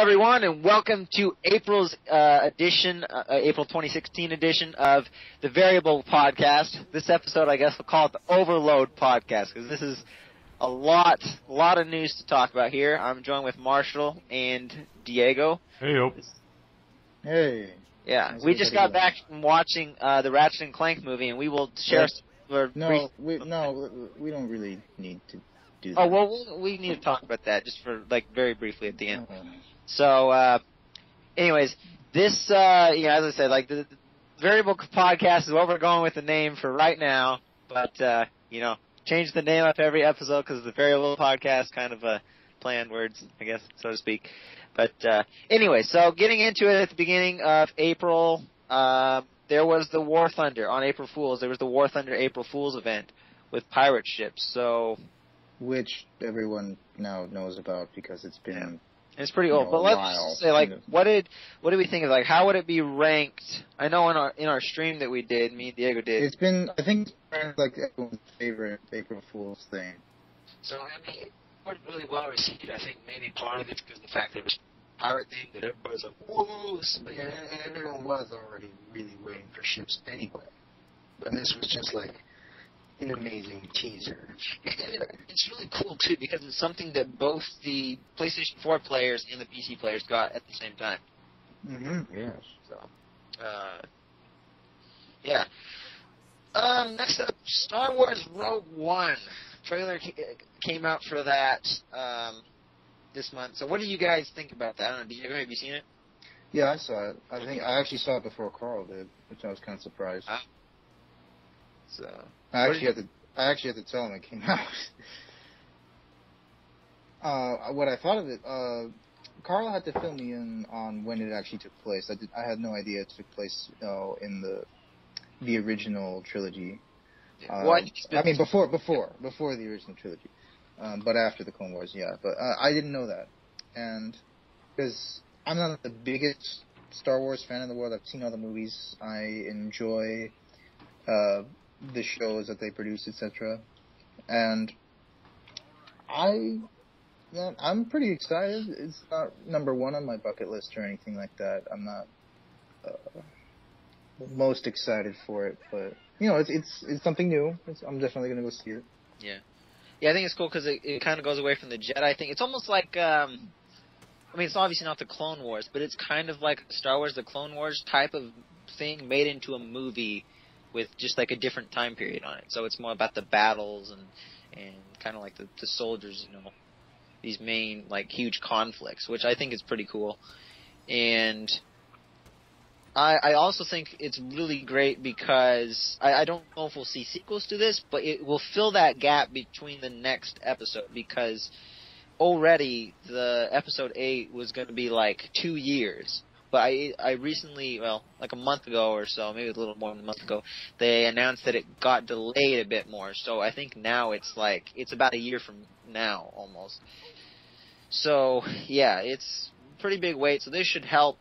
everyone, and welcome to April's edition, April 2016 edition of the Variable Podcast. This episode, I guess, we'll call it the Overload Podcast, because this is a lot of news to talk about here. I'm joined with Marshall and Diego. Hey-o. Hey. Yeah, we just got back from watching the Ratchet Clank movie, and we will share some... we don't really need to do that. Oh, well, we need to talk about that just for, very briefly at the end. So, anyways, this, as I said, the Variable Podcast is what we're going with the name for right now, but, change the name up every episode because the Variable Podcast kind of planned words, I guess, so to speak. But, anyway, so getting into it at the beginning of April, there was the War Thunder on April Fool's. There was the War Thunder April Fool's event with pirate ships, so... Which everyone now knows about because it's been... Yeah. It's pretty old, but let's say, what did we think of, how would it be ranked? I know in our stream that we did, me and Diego did. It's been, I think, everyone's favorite April Fool's thing. So, it wasn't really well received. I think maybe part of it's because of the fact that it was a pirate thing, that everybody's like, whoa, and everyone was already really waiting for ships anyway. But this was just an amazing teaser. It's really cool, too, because it's something that both the PlayStation 4 players and the PC players got at the same time. Mm-hmm. Yes. So, yeah. Next up, Star Wars Rogue One. Trailer came out for that this month. So what do you guys think about that? I don't know, have you seen it? Yeah, I saw it. I actually saw it before Carl did, which I was kind of surprised. So... I actually had to tell him it came out. What I thought of it, Carl had to fill me in on when it actually took place. I had no idea it took place, in the original trilogy. Before the original trilogy, but after the Clone Wars, yeah. But I didn't know that, and because I'm not the biggest Star Wars fan in the world, I've seen all the movies. I enjoy the shows that they produce, etc. And I'm pretty excited. It's not number one on my bucket list or anything like that. I'm not most excited for it, but it's something new. I'm definitely gonna go see it. Yeah, I think it's cool because it kind of goes away from the Jedi thing. It's almost like it's obviously not the Clone Wars, but it's kind of like Star Wars, the Clone Wars type of thing made into a movie with just a different time period on it. So it's more about the battles and kind of like the soldiers, these main huge conflicts, which I think is pretty cool. And I also think it's really great because I don't know if we'll see sequels to this, but it will fill that gap between the next episode because already the episode 8 was going to be 2 years. But I recently, a month ago or so, maybe a little more than a month ago, they announced that it got delayed a bit more. So I think now it's about a year from now almost. So yeah, it's pretty big wait. So this should help,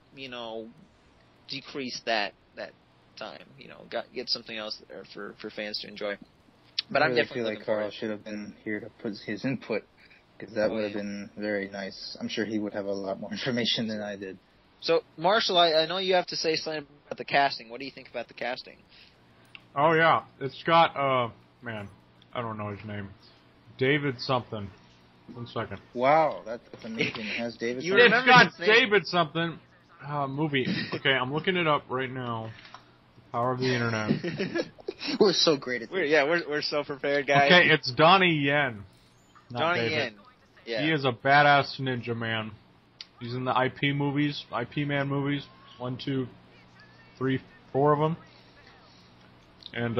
decrease that time. Get something else there for fans to enjoy. But I I'm definitely feel like Carl should have been here to put his input because that would have been very nice. I'm sure he would have a lot more information than I did. So, Marshall, I know you have to say something about the casting. What do you think about the casting? Oh, yeah. It's got, I don't know his name. David something. 1 second. Wow, that's amazing. It has David something. It's got David something. Movie. Okay, I'm looking it up right now. The power of the internet. We're so great at this. We're so prepared, guys. Okay, it's Donnie Yen. Donnie Yen. Yeah. He is a badass ninja man. He's in the IP movies, IP Man movies, 1, 2, 3, 4 of them. And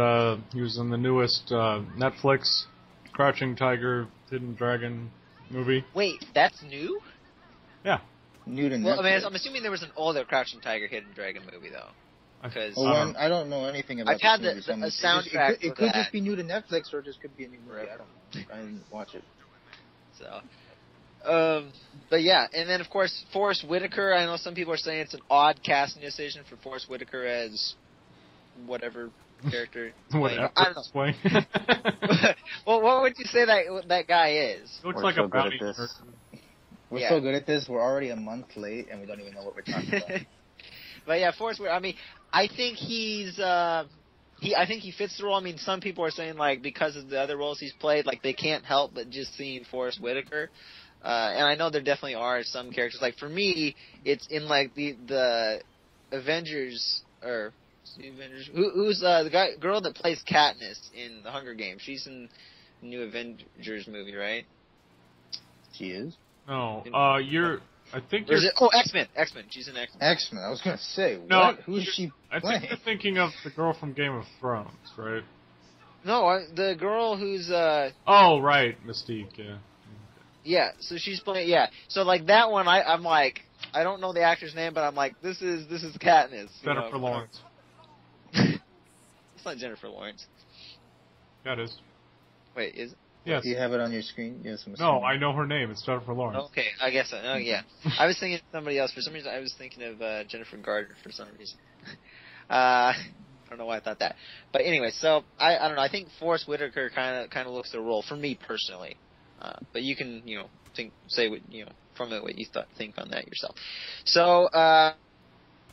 he was in the newest Netflix Crouching Tiger, Hidden Dragon movie. Wait, that's new? Yeah. New to Netflix. Well, I'm assuming there was an older Crouching Tiger, Hidden Dragon movie, though. Because I don't know anything about I've had the soundtrack. It could just be new to Netflix, or it just could be a new movie. I didn't watch it. So... but yeah, and then of course Forrest Whitaker. I know some people are saying it's an odd casting decision for Forrest Whitaker as whatever character. Whatever. I don't know. Well, what would you say that guy is? Looks like a bounty person. We're so good at this. We're already a month late, and we don't even know what we're talking about. But yeah, Forrest Whitaker. I mean, I think I think he fits the role. I mean, some people are saying like because of the other roles he's played, like they can't help but just seeing Forrest Whitaker. And I know there definitely are some characters. Like for me, it's in like the Avengers or the Avengers. Who's the girl that plays Katniss in the Hunger Games? She's in the new Avengers movie, right? She is? No, I think or is it? Oh, X-Men. She's in X-Men. X-Men. I was gonna say, no, what? Who is she I playing? think you're thinking of the girl from Game of Thrones, right? No, the girl who's Oh, right, Mystique. Yeah. Yeah, so she's playing. Yeah, so like that one, I'm like, I don't know the actor's name, but I'm like, this is Katniss. Jennifer Lawrence. It's not Jennifer Lawrence. Yeah, it is. Wait, is it? Yes. Do you have it on your screen? Yes. No, I know her name. It's Jennifer Lawrence. Okay, I guess so. Oh, yeah. I was thinking of somebody else. For some reason, I was thinking of Jennifer Garner for some reason. I don't know why I thought that. But anyway, so I don't know. I think Forrest Whitaker kind of looks the role for me personally. But you can say what from it what you think on that yourself. So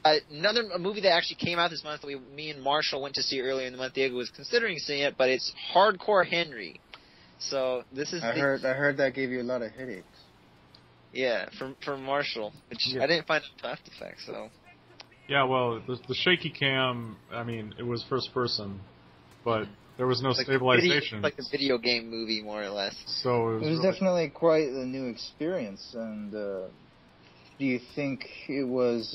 another movie that actually came out this month that me and Marshall went to see earlier in the month. Diego was considering seeing it, but it's Hardcore Henry. So this is. I heard that gave you a lot of headaches. Yeah, from Marshall, which I didn't find it After Effects. So. Yeah, well, the shaky cam. I mean, it was first person, but there was no stabilization. Like a video game movie, more or less. So it was definitely quite a new experience. And do you think it was?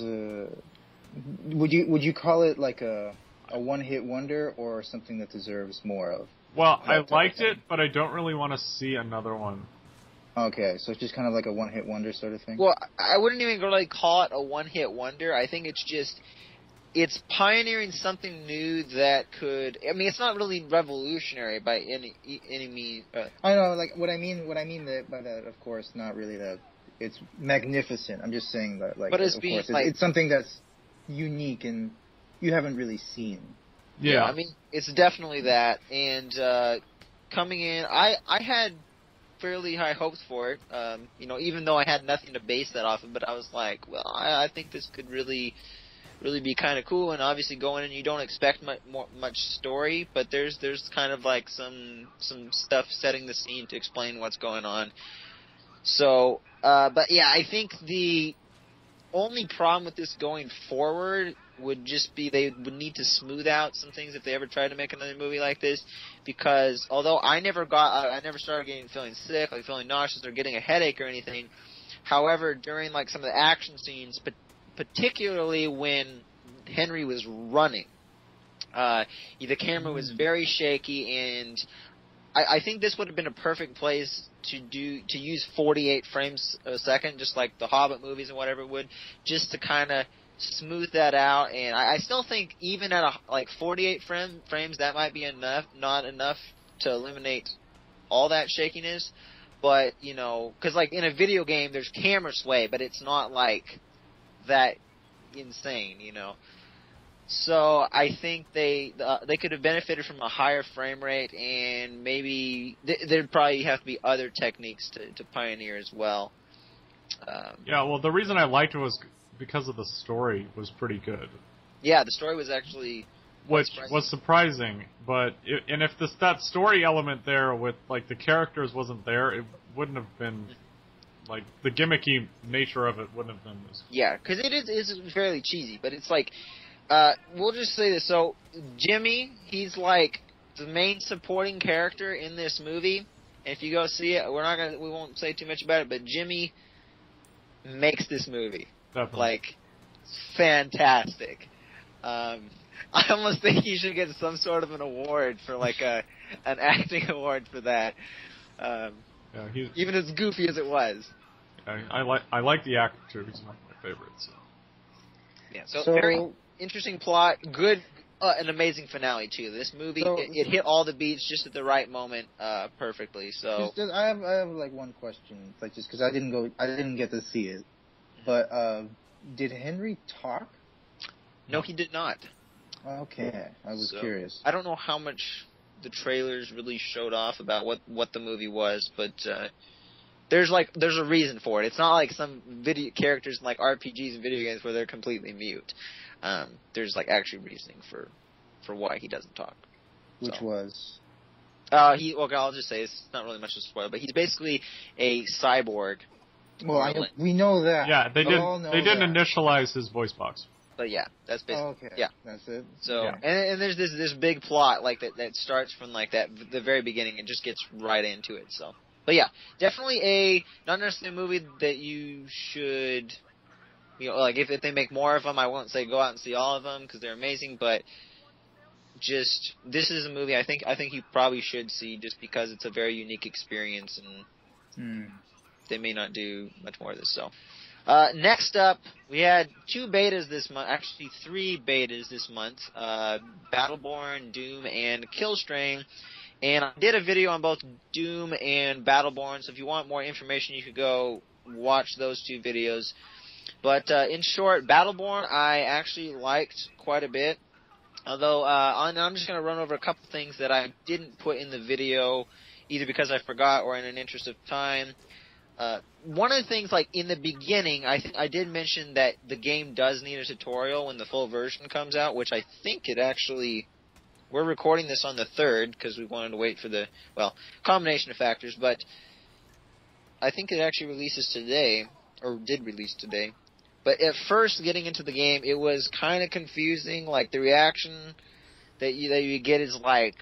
Would you call it like a one-hit wonder or something that deserves more of? Well, I liked it, but I don't really want to see another one. Okay, so it's just kind of like a one-hit wonder sort of thing? Well, I wouldn't even really call it a one-hit wonder. I think it's pioneering something new that could. I mean, it's not really revolutionary by any means. I know, like what I mean by that, of course, not really that. It's magnificent. I'm just saying that, like, but of course, it's something that's unique and you haven't really seen. Yeah, I mean, it's definitely that. And coming in, I had fairly high hopes for it. Even though I had nothing to base that off of, but I was like, well, I think this could really be kind of cool. And obviously, going in, you don't expect much story, but there's kind of like some stuff setting the scene to explain what's going on. So, but yeah, I think the only problem with this going forward would just be they would need to smooth out some things if they ever tried to make another movie like this, because although I never started feeling sick, like feeling nauseous or getting a headache or anything. However, during like some of the action scenes, particularly when Henry was running, the camera was very shaky, and I think this would have been a perfect place to use 48 frames a second, just like the Hobbit movies and whatever would, just to kind of smooth that out. And I still think even at like 48 frames, that might be not enough to eliminate all that shakiness. But because like in a video game, there's camera sway, but it's not like that insane, So I think they could have benefited from a higher frame rate, and maybe there'd probably have to be other techniques to pioneer as well. Yeah, well, the reason I liked it was because of the story was pretty good. Yeah, the story was actually was surprising. But if that story element there with like the characters wasn't there, it wouldn't have been. Like, the gimmicky nature of it wouldn't have been as... Yeah, because it's fairly cheesy, but it's like... we'll just say this. So, Jimmy, he's like the main supporting character in this movie. And if you go see it, we won't say too much about it, but Jimmy makes this movie. Definitely. Like, fantastic. I almost think he should get some sort of an award for like an acting award for that. Even as goofy as it was. I like the actor too. He's one of my favorites. So. Yeah. So very interesting plot. Good. An amazing finale too. This movie it hit all the beats just at the right moment, perfectly. So I have like one question, like just because I didn't get to see it, but did Henry talk? No, he did not. Okay, I was curious. I don't know how much the trailers really showed off about what the movie was, but there's a reason for it. It's not like some video characters in like RPGs and video games where they're completely mute. There's like actually reasoning for why he doesn't talk. Which was? I'll just say it's not really much of a spoiler, but he's basically a cyborg. Well, we know that. Yeah, they didn't initialize his voice box. But yeah, that's basically. Oh, okay. Yeah, that's it. So yeah. and there's this big plot like that starts from like the very beginning and just gets right into it. So, but yeah, definitely not necessarily a movie that you should, like if they make more of them, I won't say go out and see all of them because they're amazing, but just this is a movie I think you probably should see just because it's a very unique experience and they may not do much more of this. So. Next up, we had 2 betas this month, actually 3 betas this month, Battleborn, Doom, and Killstrain, and I did a video on both Doom and Battleborn, so if you want more information, you could go watch those 2 videos. But in short, Battleborn I actually liked quite a bit, although I'm just going to run over a couple things that I didn't put in the video, either because I forgot or in an interest of time. One of the things, like, in the beginning, I did mention that the game does need a tutorial when the full version comes out, which I think it actually... We're recording this on the 3rd, because we wanted to wait for the, combination of factors, but I think it actually releases today, or did release today. But at first, getting into the game, it was kind of confusing, like, the reaction that you get is like,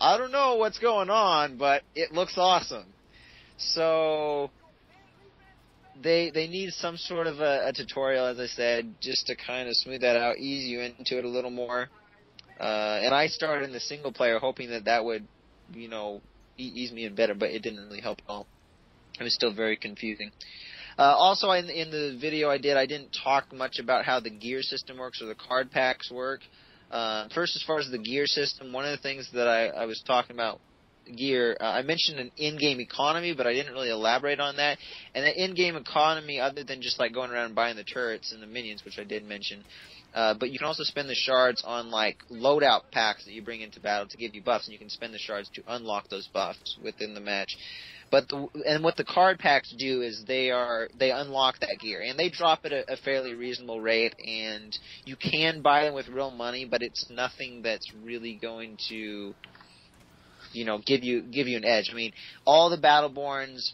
I don't know what's going on, but it looks awesome. So they need some sort of a tutorial, as I said, just to kind of smooth that out, ease you into it a little more. And I started in the single player hoping that would, ease me in better, but it didn't really help at all. It was still very confusing. Also, in the video I didn't talk much about how the gear system works or the card packs work. First, as far as the gear system, one of the things that I was talking about gear, I mentioned an in-game economy, but I didn't really elaborate on that. And the in-game economy, other than just like going around and buying the turrets and the minions, which I did mention, but you can also spend the shards on like loadout packs that you bring into battle to give you buffs, and you can spend the shards to unlock those buffs within the match. But what the card packs do is they unlock that gear, and they drop at a fairly reasonable rate, and you can buy them with real money, but it's nothing that's really going to give you an edge. I mean, all the Battleborns.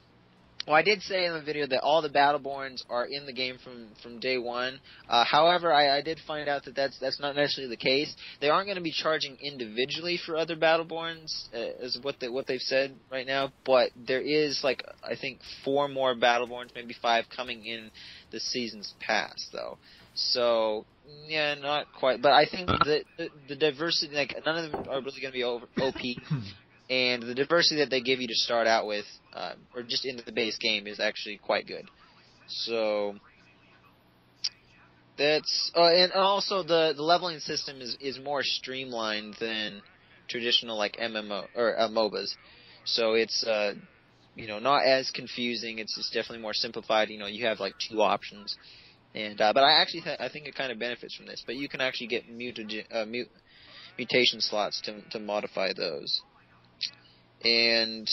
Well, I did say in the video that all the Battleborns are in the game from day one. However, I did find out that that's not necessarily the case. They aren't going to be charging individually for other Battleborns, is what they've said right now. But there is I think 4 more Battleborns, maybe 5, coming in the season's pass though. So yeah, not quite. But I think that the diversity, none of them are really going to be OP. And the diversity that they give you to start out with, or just into the base game, is actually quite good. So that's and also the leveling system is more streamlined than traditional MMO or MOBAs. So it's not as confusing. It's definitely more simplified. You have 2 options, and but I actually I think it kind of benefits from this. But you can actually get mutation slots to modify those. And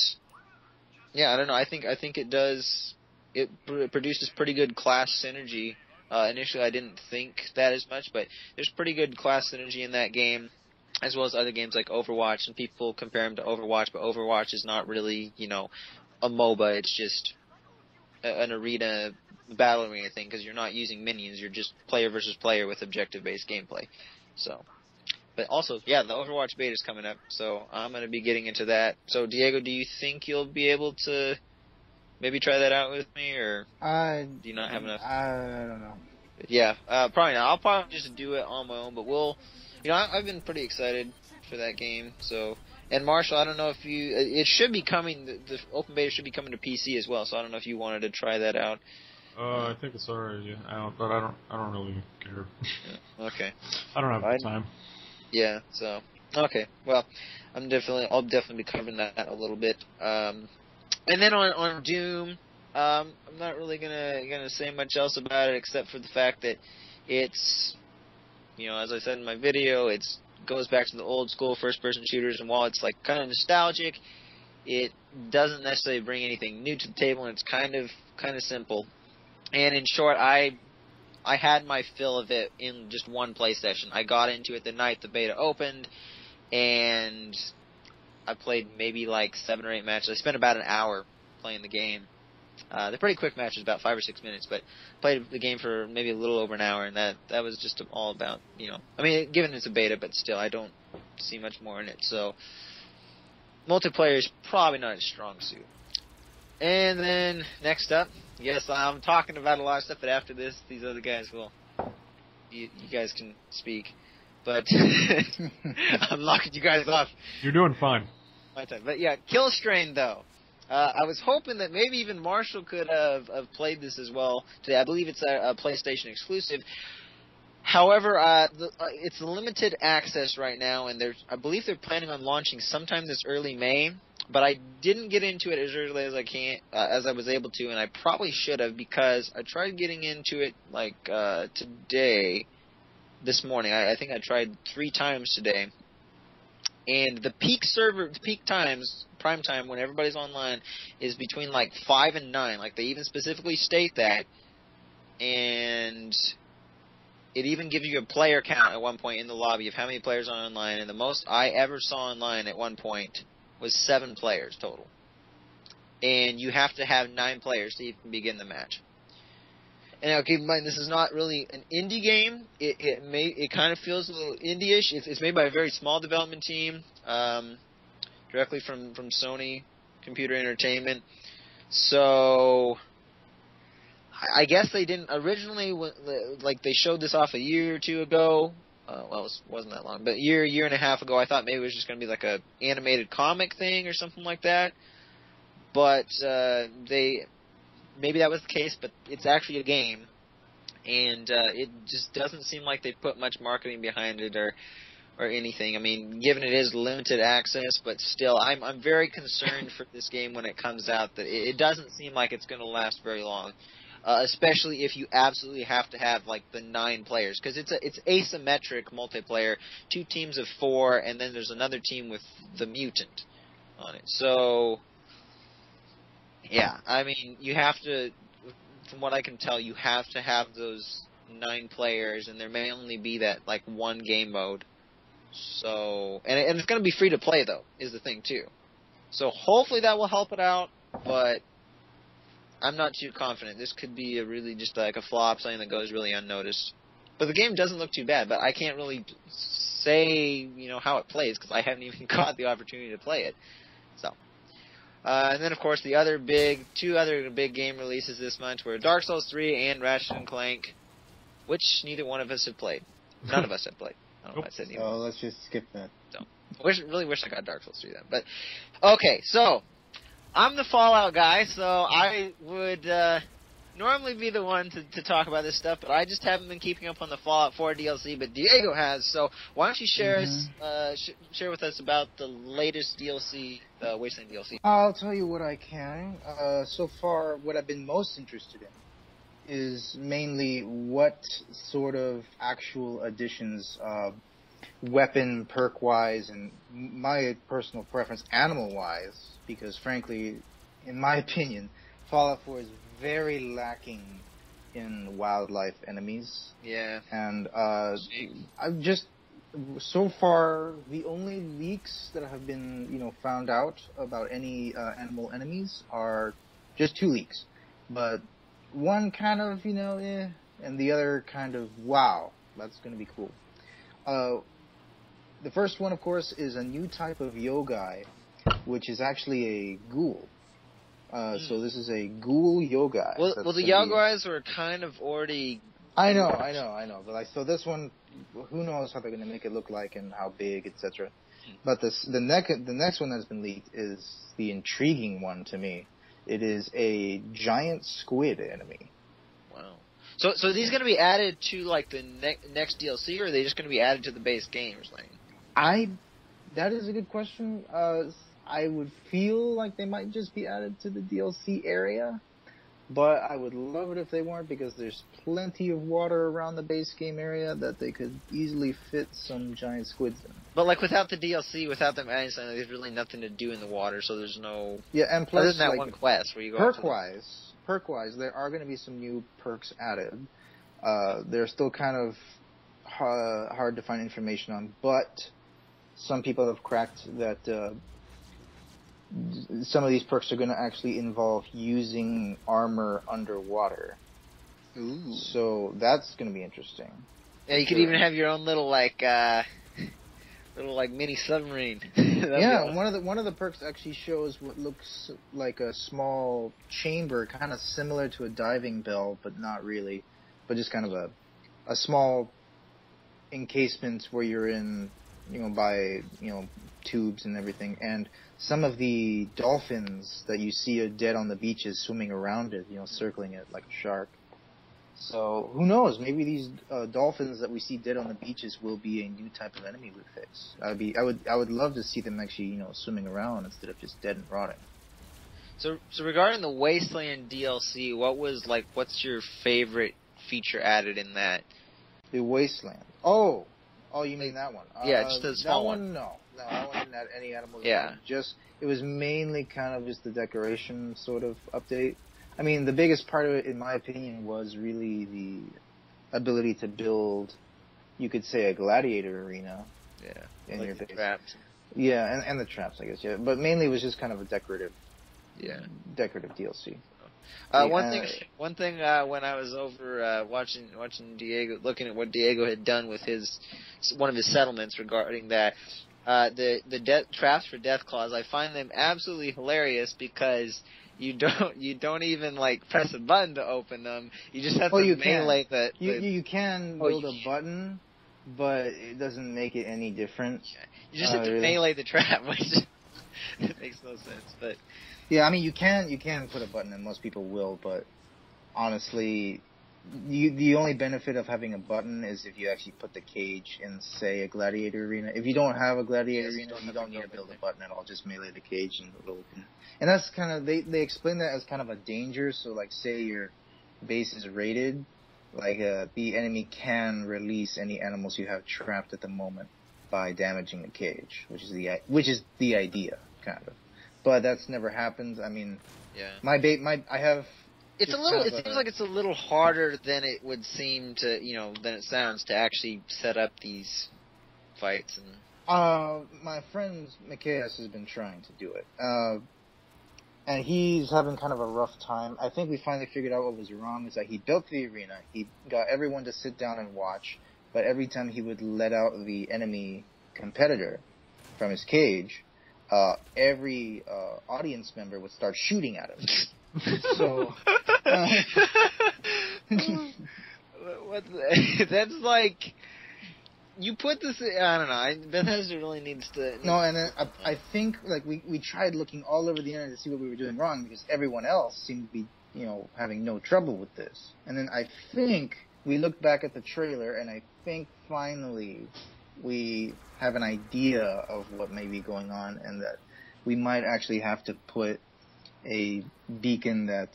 yeah, I don't know. I think it does. It produces pretty good class synergy. Initially, I didn't think that as much, but there's pretty good class synergy in that game, as well as other games like Overwatch. And people compare them to Overwatch, but Overwatch is not really, a MOBA. It's just an arena, battle arena thing, because you're not using minions. You're just player versus player with objective-based gameplay. So. But also, yeah, the Overwatch beta is coming up, so I'm going to be getting into that. So, Diego, do you think you'll be able to maybe try that out with me, or do you not have enough? I don't know. Yeah, probably not. I'll probably just do it on my own, but I've been pretty excited for that game, so. And Marshall, I don't know if it should be coming, the open beta should be coming to PC as well, so I don't know if you wanted to try that out. I think it's already, I don't really care. Yeah, okay. I don't have the time. Yeah, so okay. Well, I'll definitely be covering that a little bit. And then on Doom, I'm not really gonna say much else about it except for the fact that it's, as I said in my video, it goes back to the old school first person shooters, and while it's kind of nostalgic, It doesn't necessarily bring anything new to the table, and it's kind of simple. And in short, I had my fill of it in just one play session. I got into it the night the beta opened, and I played maybe like 7 or 8 matches. I spent about an hour playing the game. They're pretty quick matches, about 5 or 6 minutes, but played the game for maybe a little over an hour, and that was just all about, I mean, given it's a beta, but still, I don't see much more in it, so multiplayer is probably not a strong suit. And then, next up, yes, I'm talking about a lot of stuff, but after this, these other guys will, you guys can speak, but I'm locking you guys off. You're doing fine. My time. But yeah, Killstrain, though. I was hoping that maybe even Marshall could have played this as well today. I believe it's a PlayStation exclusive. However, it's limited access right now, and I believe they're planning on launching sometime this early May. But I didn't get into it as early as I was able to, and I probably should have, because I tried getting into it today, this morning. I think I tried 3 times today. And the peak times, prime time, when everybody's online, is between 5 and 9. They even specifically state that. And it even gives you a player count at one point in the lobby of how many players are online. And the most I ever saw online at one point was 7 players total. And you have to have 9 players to even begin the match. And now, keep in mind, this is not really an indie game. It kind of feels a little indie-ish. It's made by a very small development team, directly from Sony Computer Entertainment. So, I guess they didn't originally, they showed this off a year or 2 ago. Well, it wasn't that long, but year and a half ago. I thought maybe it was just going to be like a animated comic thing or something like that. But maybe that was the case, but it's actually a game, and it just doesn't seem like they put much marketing behind it or anything. I mean, given it is limited access, but still, I'm very concerned for this game when it comes out, that it doesn't seem like it's going to last very long, especially if you absolutely have to have the 9 players, because it's asymmetric multiplayer, 2 teams of 4, and then there's another team with the mutant on it. So, yeah, I mean, you have to, from what I can tell, you have to have those 9 players, and there may only be that, 1 game mode. So, and it's going to be free to play, though, is the thing, too. So, hopefully that will help it out, but I'm not too confident. This could be really just a flop, something that goes really unnoticed. But the game doesn't look too bad, but I can't really say, how it plays, because I haven't even got the opportunity to play it. So. And then, of course, two other big game releases this month were Dark Souls 3 and Ratchet Clank, which neither one of us have played. None of us have played. I don't know if I said neither. Oh, let's just skip that. So, really wish I got Dark Souls 3 then. But, okay, so, I'm the Fallout guy, so I would normally be the one to talk about this stuff, but I just haven't been keeping up on the Fallout 4 DLC, but Diego has, so why don't you share with us about the latest DLC, the Wasteland DLC? I'll tell you what I can. So far, what I've been most interested in is mainly what sort of actual additions, weapon, perk-wise, and my personal preference, animal-wise, because frankly, in my opinion, Fallout 4 is very lacking in wildlife enemies. Yeah. And I've just, so far, the only leaks that have been, found out about any animal enemies are just 2 leaks. But one kind of, and the other kind of, wow, that's going to be cool. The first one, of course, is a new type of yogai, which is actually a ghoul. So this is a ghoul yogai. Well, the yogais were kind of already... I know. But so this one, who knows how they're going to make it look like and how big, etc. But the next one that's been leaked is the intriguing one to me. It is a giant squid enemy. Wow. So are these going to be added to the next DLC, or are they just going to be added to the base game or something? That is a good question. I would feel like they might just be added to the DLC area, But I would love it if they weren't, because there's plenty of water around the base game area that they could easily fit some giant squids in. But like without the DLC, without them adding something, there's really nothing to do in the water, so there's no. Yeah, and plus, other than that like, one quest where you go. Perk-wise, there are going to be some new perks added. They're still kind of hard to find information on, but some people have cracked that some of these perks are going to actually involve using armor underwater. Ooh. So that's going to be interesting. Yeah, you could even have your own little mini submarine. Yeah, one of the perks actually shows what looks like a small chamber, kind of similar to a diving bell, but not really, but just kind of a small encasement where you're in, by tubes and everything, and some of the dolphins that you see are dead on the beaches swimming around it, circling it like a shark. So who knows? Maybe these dolphins that we see dead on the beaches will be a new type of enemy we face. I would love to see them actually, swimming around instead of just dead and rotting. So regarding the Wasteland DLC, what's your favorite feature added in that? The Wasteland. Oh, you mean that one? Yeah, just the small one. No, I didn't add any animals. Yeah. It was mainly kind of just the decoration sort of update. I mean, the biggest part of it, in my opinion, was really the ability to build, you could say, a gladiator arena. Yeah. In your base. Traps. Yeah, and the traps, I guess. Yeah, but mainly it was just kind of a decorative DLC. One thing when I was over watching Diego, looking at what Diego had done with one of his settlements regarding that, the traps for death claws, I find them absolutely hilarious because you don't even press a button to open them. You just have to melee the. You can build a button, but it doesn't make it any different. You just have to melee the trap, which it makes no sense. But yeah, I mean you can put a button, and most people will, but honestly, the only benefit of having a button is if you actually put the cage in, say, a gladiator arena. If you don't have a gladiator arena, you don't need to build a button at all. Just melee the cage and it'll open. And that's kind of, they explain that as kind of a danger. So, say your base is raided, the enemy can release any animals you have trapped at the moment by damaging the cage, which is the idea, kind of. But that's never happened. I mean, yeah. I have. It seems like it's a little harder than it would seem to, than it sounds to actually set up these fights. And my friend Michaelis has been trying to do it, and he's having kind of a rough time. I think we finally figured out what was wrong. Is that he built the arena, he got everyone to sit down and watch, but every time he would let out the enemy competitor from his cage, every audience member would start shooting at him. So, that's you put this. I don't know. Bethesda really needs to. No, and then I think we tried looking all over the internet to see what we were doing wrong, because everyone else seemed to be having no trouble with this. And then I think we looked back at the trailer, and I think finally we have an idea of what may be going on, and that we might actually have to put a beacon that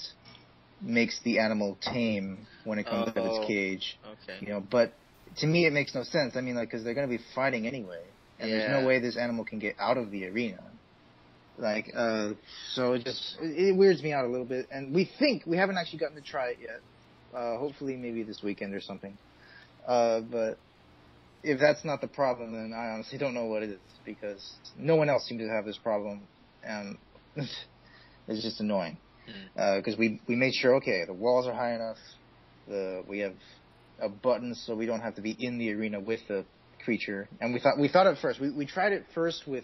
makes the animal tame when it comes out of its cage. Okay. But to me it makes no sense. I mean, because they're going to be fighting anyway, and there's no way this animal can get out of the arena. So it weirds me out a little bit, and we haven't actually gotten to try it yet. Hopefully maybe this weekend or something. But if that's not the problem, then I honestly don't know what it is, because no one else seems to have this problem, and it's just annoying. Because we made sure, okay, the walls are high enough, we have a button so we don't have to be in the arena with the creature. And we thought at first, we tried it first with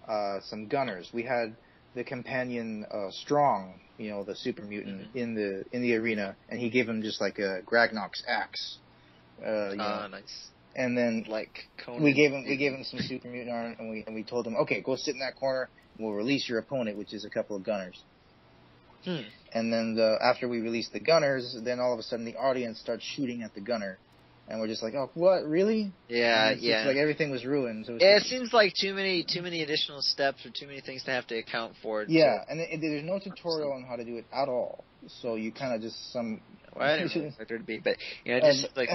some gunners. We had the companion Strong, the super mutant, in the arena, and he gave him just a Gragnok's axe. Nice. And then Conan. we gave him some super mutant armor, and we told him, okay, go sit in that corner. We'll release your opponent, which is a couple of gunners. And then after we release the gunners, then all of a sudden the audience starts shooting at the gunner, And we're just like, oh, what, really? Yeah, It's like everything was ruined. So it seems like too many additional steps or too many things to have to account for. Yeah, and there's no tutorial on how to do it at all. So you kind of just Well, I didn't really expect there to be, but just like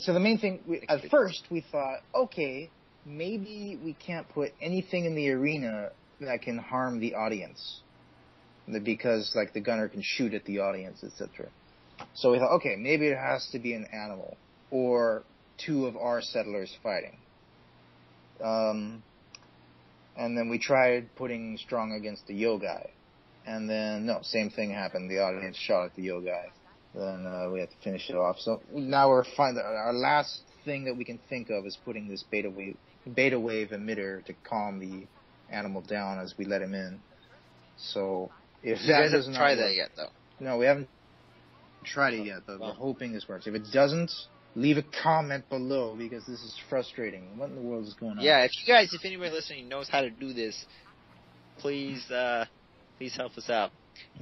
So the main thing, at first we thought, okay, maybe we can't put anything in the arena that can harm the audience, because like the gunner can shoot at the audience, etc. So we thought, okay, maybe it has to be an animal or two of our settlers fighting. And then we tried putting strong against the yo guy, and then no, same thing happened. The audience shot at the yo guy. Then we had to finish it off. So now we're our last thing that we can think of is putting this beta wave emitter to calm the animal down as we let him in. So if you guys haven't tried that yet, though. No, we haven't tried it yet, but we're hoping this works. If it doesn't, leave a comment below, because this is frustrating. What in the world is going on? Yeah, if anybody listening knows how to do this, please help us out.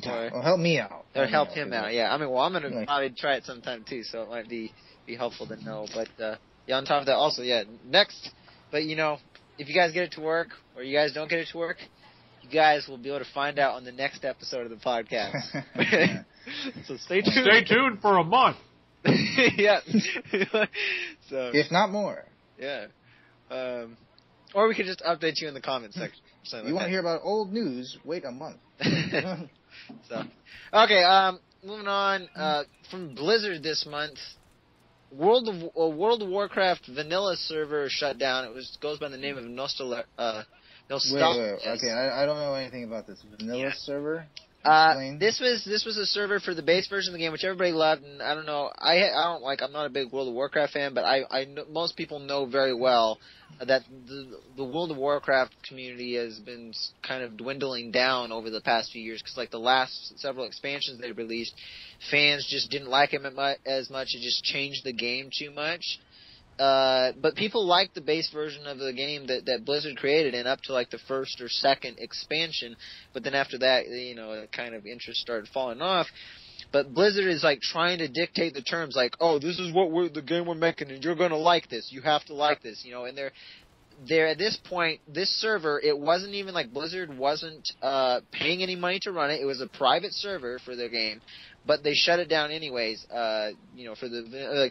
Or help me out. Or help him out, yeah. I mean, I'm going to probably try it sometime, too, so it might be helpful to know. But, on top of that, also, next, but, if you guys get it to work, or you guys don't get it to work, you guys will be able to find out on the next episode of the podcast. So stay tuned. Stay tuned for a month. Yeah. So, if not more. Yeah. Or we could just update you in the comments section. You want to hear about old news? Wait a month. So, okay. Moving on. From Blizzard this month, World of Warcraft vanilla server shut down. It goes by the name of Nostalrius. Wait. Okay, I don't know anything about this vanilla server. This was a server for the base version of the game, which everybody loved, and I don't know. I'm not a big World of Warcraft fan, but I know, most people know very well that the World of Warcraft community has been kind of dwindling down over the past few years, because like the last several expansions they released, fans just didn't like them as much. It just changed the game too much. But people liked the base version of the game that Blizzard created, and up to like the first or second expansion. But then after that, kind of interest started falling off. But Blizzard is like trying to dictate the terms, like, oh, this is the game we're making, and you're gonna like this. You have to like this, And they're at this point, this server, it wasn't even like Blizzard wasn't paying any money to run it. It was a private server for their game. But they shut it down anyways, for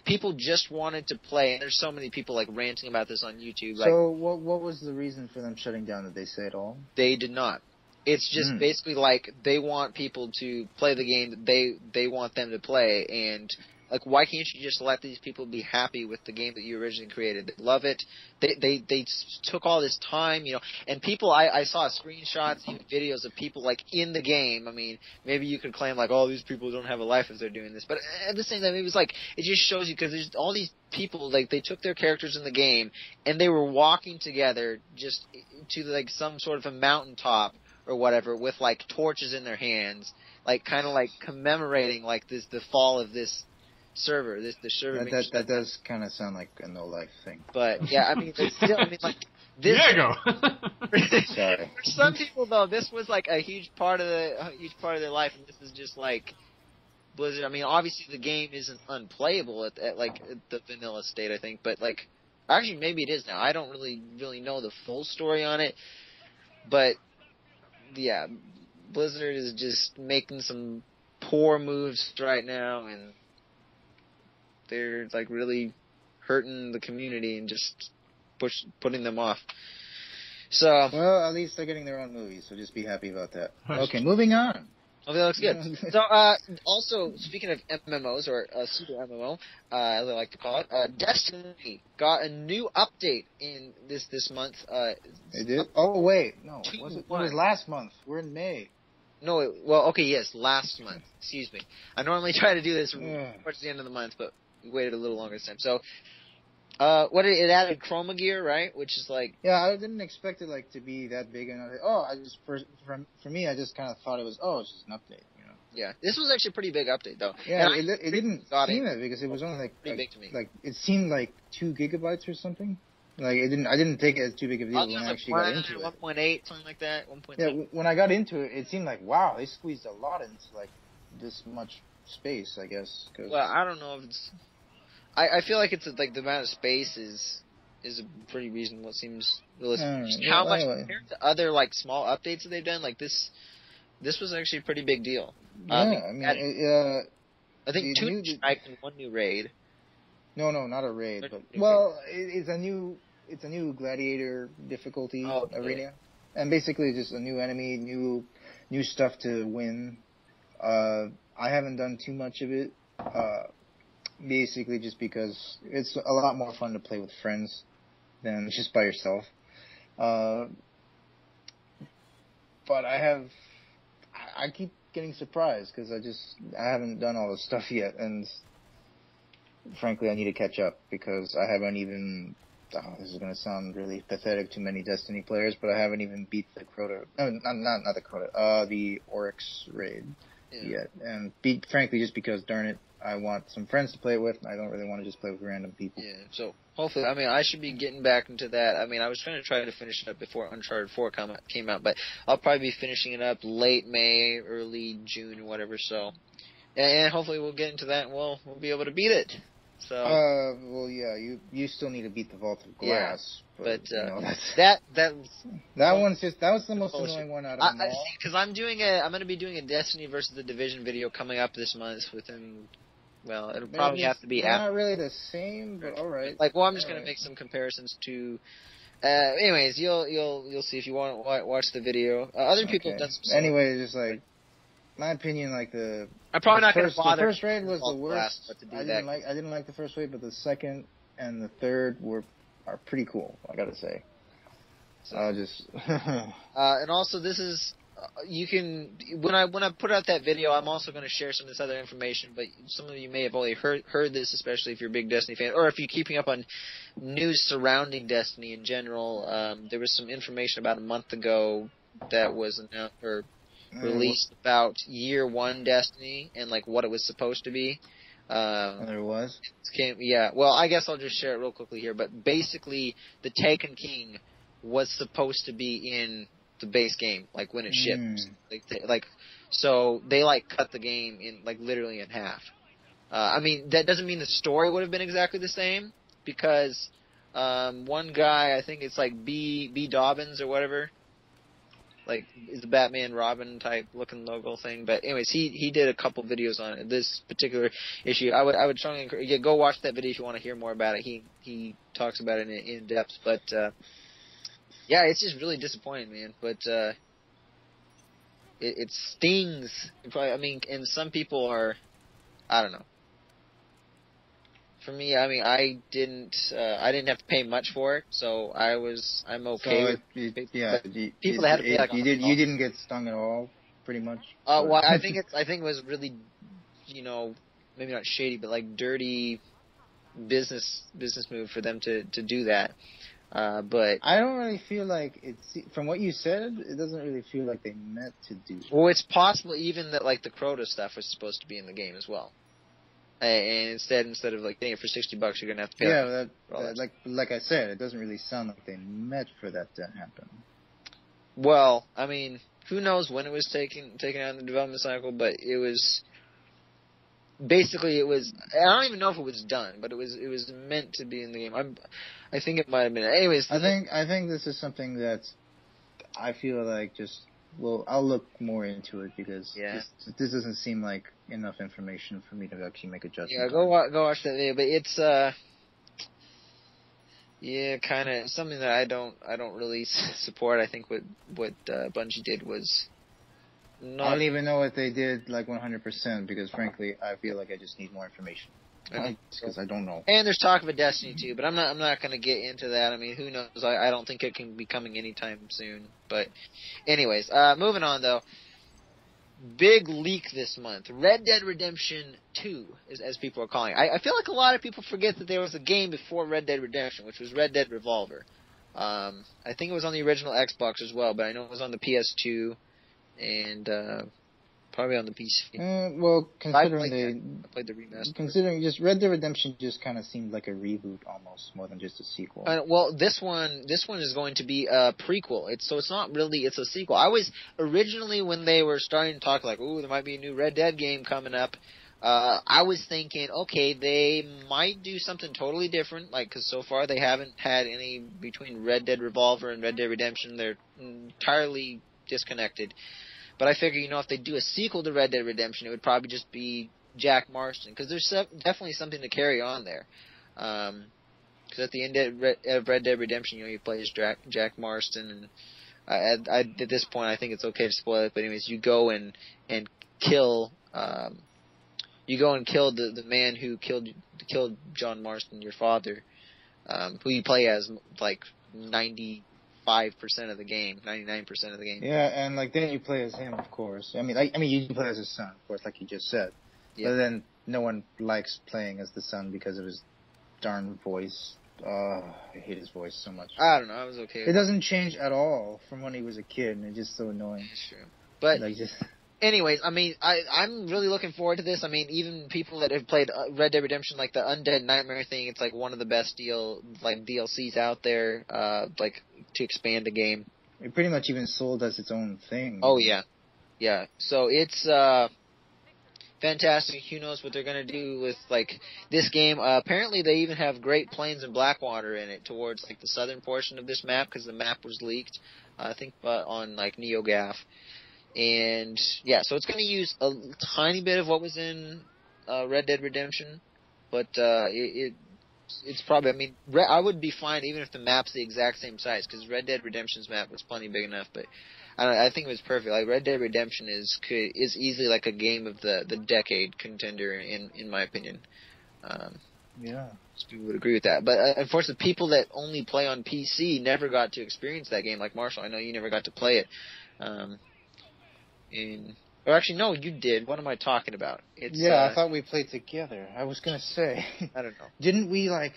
people just wanted to play, and there's so many people, like, ranting about this on YouTube. So, what was the reason for them shutting down? Did they say at all? They did not. It's just basically, like, they want people to play the game that they want them to play, and, like, why can't you just let these people be happy with the game that you originally created? They love it. They took all this time, and people, I saw screenshots, even videos of people, like, in the game. I mean, maybe you could claim, like, oh, these people don't have a life if they're doing this, but at the same time, it was like, it just shows you, because there's all these people, like, they took their characters in the game, and they were walking together just to, like, some sort of a mountaintop or whatever, with, like, torches in their hands, like, kind of, like, commemorating, like, the fall of this server. The server. That does kind of sound like a no life thing. But yeah, I mean, it's still, like this. Diego. Sorry. For some people, though, this was like a huge part of their life, and this is just like Blizzard. I mean, obviously the game isn't unplayable at the vanilla state, I think, but like actually maybe it is now. I don't really know the full story on it, but yeah, Blizzard is just making some poor moves right now, and they're like really hurting the community and just putting them off. So well, at least they're getting their own movies, so just be happy about that. Okay, moving on. Okay, that looks good. So also speaking of MMOs, or pseudo MMO, as I like to call it, Destiny got a new update in this month. It did? Oh wait, no, it was last month. We're in May. No, last month. Excuse me. I normally try to do this towards the end of the month, but we waited a little longer this time. So, it added Chroma Gear, right? Which is like... Yeah, I didn't expect it, like, to be that big. And for me, I just kind of thought it was, it's just an update, Yeah, this was actually a pretty big update, though. Yeah, it didn't seem it, because it was only, like... Pretty big to me. Like, it seemed like 2 gigabytes or something. Like, I didn't take it as too big of a deal when I actually got into it. 1.8, something like that, 1.7. Yeah, when I got into it, it seemed like, wow, they squeezed a lot into, like, this much space, I guess. Well, I don't know if it's... I feel like it's like the amount of space is a pretty reasonable. It seems realistic. Just how much compared to other like small updates that they've done, like this was actually a pretty big deal. Yeah, I think 2 new strikes and 1 new raid. No, not a raid, but it's a new gladiator difficulty arena, and basically just a new enemy, new stuff to win. I haven't done too much of it, basically just because it's a lot more fun to play with friends than just by yourself. But I keep getting surprised because I haven't done all the stuff yet, and frankly, I need to catch up because I haven't even. This is going to sound really pathetic to many Destiny players, but I haven't even beat the Crota. No, not the Crota. The Oryx raid yet, and frankly, just because darn it, I want some friends to play it with. And I don't really want to just play with random people. Yeah. So hopefully, I mean, I should be getting back into that. I mean, I was trying to finish it up before Uncharted 4 came out, but I'll probably be finishing it up late May, early June, or whatever. So, and hopefully, we'll get into that, and we'll be able to beat it. So. Well, yeah, you still need to beat the Vault of Glass, but that was the most bullshit. Annoying one out of them all. Because I'm going to be doing a Destiny versus the Division video coming up this month within. Well, it'll probably have to be after. Not really the same, but all right. I'm just going to make some comparisons to. Anyways, you'll see if you want to watch the video. Other people have done some. Anyway, just my opinion, I'm probably not going to bother. The first raid was the worst. I didn't like the first raid, but the second and the third are pretty cool. I got to say. So I'll just. And also, this is. You can when I put out that video, I'm also going to share some of this other information. But some of you may have already heard this, especially if you're a big Destiny fan, or if you're keeping up on news surrounding Destiny in general. There was some information about a month ago that was announced or released about Year 1 Destiny and what it was supposed to be. There was. Well, I guess I'll just share it real quickly here. But basically, the Taken King was supposed to be in the base game, when it ships. So they cut the game in literally in half. I mean, that doesn't mean the story would have been exactly the same because one guy, I think it's B. Dobbins or whatever, is the Batman Robin type looking logo thing. But anyways, he did a couple videos on it, this particular issue. I would strongly encourage go watch that video if you want to hear more about it. He talks about it in depth, but. Yeah, it's just really disappointing, man. But it stings. And some people are, I don't know. For me, I didn't have to pay much for it, so I'm okay with it. Yeah, people that had to pay you didn't get stung at all, pretty much. Well, I think it was really, maybe not shady, but dirty business move for them to do that. But I don't really feel like from what you said, it doesn't really feel like they meant to do that. Well, it's possible even that the Crota stuff was supposed to be in the game as well. And instead of getting it for $60, you're gonna have to pay. Yeah, like I said, it doesn't really sound like they meant for that to happen. Well, I mean, who knows when it was taken out in the development cycle, but it was. Basically, it was. I don't even know if it was done, but it was meant to be in the game. I think it might have been. Anyways, I think this is something that I feel like I'll look more into it because this doesn't seem like enough information for me to actually make a judgment. Yeah, go watch that video, but it's kind of something that I don't really support. I think what Bungie did was. I don't even know what they did 100% because frankly I feel like I just need more information because I don't know. And there's talk of a Destiny 2, but I'm not going to get into that. I mean, who knows? I don't think it can be coming anytime soon. But anyways, moving on though. Big leak this month. Red Dead Redemption 2, as people are calling it. I feel like a lot of people forget that there was a game before Red Dead Redemption, which was Red Dead Revolver. I think it was on the original Xbox as well, but I know it was on the PS2. And probably on the PC. Well, considering I played the remaster. Considering just Red Dead Redemption just kind of seemed like a reboot almost more than just a sequel. Well, this one is going to be a prequel. It's not really it's a sequel. I was originally when they were starting to talk ooh, there might be a new Red Dead game coming up. I was thinking, okay, they might do something totally different, like, because so far they haven't had any between Red Dead Revolver and Red Dead Redemption. They're entirely disconnected. But I figure, if they do a sequel to Red Dead Redemption, it would probably just be Jack Marston, because there's definitely something to carry on there. Because at the end of Red Dead Redemption, you play as Jack Marston, and at this point, I think it's okay to spoil it. But anyways, you go and kill. You go and kill the man who killed John Marston, your father, who you play as like 95% of the game, 99% of the game. Yeah, and like then you play as him, of course. I mean, you play as his son, of course, like you just said. Yeah. But then no one likes playing as the son because of his darn voice. I hate his voice so much. I don't know. I was okay. It doesn't change at all from when he was a kid, and it's just so annoying. It's true. But anyways, I mean, I'm really looking forward to this. I mean, even people that have played Red Dead Redemption, like the Undead Nightmare thing, it's like one of the best DLCs out there, like to expand the game. It pretty much even sold as its own thing. Oh yeah, yeah. So it's fantastic. Who knows what they're gonna do with like this game? Apparently, they even have Great Plains and Blackwater in it towards like the southern portion of this map because the map was leaked. I think on like NeoGAF. And, yeah, so it's going to use a tiny bit of what was in Red Dead Redemption, but it's probably, I mean, I would be fine even if the map's the exact same size, because Red Dead Redemption's map was plenty big enough, but I think it was perfect. Like, Red Dead Redemption is easily like a game of the decade contender, in my opinion. Yeah. Most people would agree with that. But, unfortunately, people that only play on PC never got to experience that game, like Marshall. I know you never got to play it. Or actually, no, you did. What am I talking about? I thought we played together. I was going to say. I don't know. Didn't we, like,